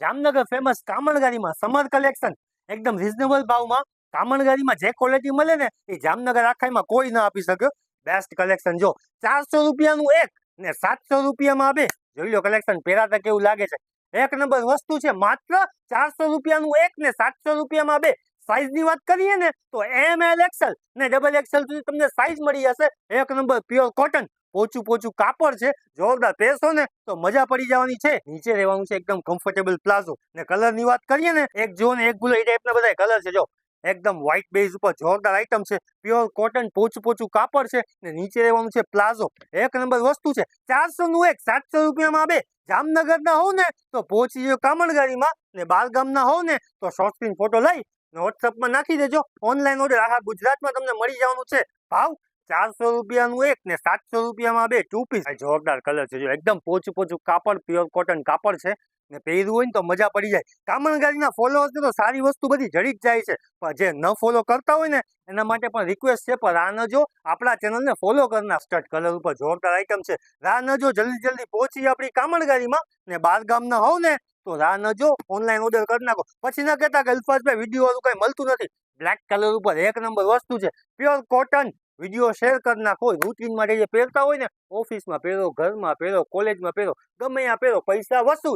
Jamnagar famous કામણગારીમાં summer collection એકદમ reasonable ભાવમાં કામણગારીમાં જે ક્વોલિટી મળે ને એ જામનગર આખાઈમાં કોઈ ના આપી શકે. બેસ્ટ કલેક્શન જો 400 રૂપિયાનું એક ને 700 રૂપિયામાં બે. જોઈ લો કલેક્શન પહેરાતા કેવું લાગે છે. એક નંબર વસ્તુ છે. માત્ર 400 રૂપિયાનું એક ને 700 રૂપિયામાં બે. સાઈઝ ની વાત કરીએ ને તો ML XL ને XXL સુધી તમને સાઈઝ મળી જશે. એક નંબર પ્યોર કોટન, પોચું પોચું કાપડ છે. જોરદાર પહેરશો ને તો મજા પડી જવાની છે. નીચે રહેવાનું છે એકદમ કમ્ફર્ટેબલ પ્લાઝો. ને કલર ની વાત કરીએ ને એક જો ને એક ગુલો એ ટાઈપના બધા કલર છે. જો એકદમ વ્હાઈટ બેઝ ઉપર જોરદાર આઈટમ છે. પ્યોર કોટન, પોચું પોચું કાપડ છે. ને નીચે રહેવાનું છે પ્લાઝો. એક નંબર વસ્તુ છે. 400 નું એક, 700 રૂપિયામાં બે. જામનગર ના હોવ ને તો પહોંચી જાવ કામણગારીમાં, ને બારગામ ના હોવ ને તો શોર્ટ સ્ક્રીન ફોટો લઈ વોટ્સઅપમાં નાખી દેજો. ઓનલાઈન ઓર્ડર આખા ગુજરાતમાં તમને મળી જવાનું છે. ભાવ 400 રૂપિયાનું એક ને 700 રૂપિયામાં બે. 2 પીસ જોરદાર કલર છે. જો એકદમ પોચું પોચું કાપડ, પ્યોર કોટન કાપડ છે. ને પહેર્યું હોય ને તો મજા પડી જાય. કામણગારીના ફોલોઅર્સ તો સારી વસ્તુ બધી જડી જ જાય છે, પણ જે ન ફોલો કરતા હોય ને એના માટે પણ રિક્વેસ્ટ છે, પણ રાહ ન જો, આપણા ચેનલને ફોલો કરના. સ્ટડ કલર ઉપર જોરદાર આઈટમ છે. રાહ ન જો, જલ્દી જલ્દી પહોંચી આપણી કામણગારીમાં. ને બાર ગામના હોવ ને તો રાહ ન જો, ઓનલાઈન ઓર્ડર કરી નાખો. પછી ના કહેતા કે અલ્ફાઝભાઈ વિડીયો વાળું કઈ મળતું નથી. બ્લેક કલર ઉપર એક નંબર વસ્તુ છે. Pure cotton. વિડીયો શેર કરી નાખો. રૂટીન માટે જે પહેરતા હોય ને, ઓફિસમાં પહેરો, ઘરમાં પહેરો, કોલેજમાં પહેરો, ગમે ત્યાં પહેરો, પૈસા વસૂલ.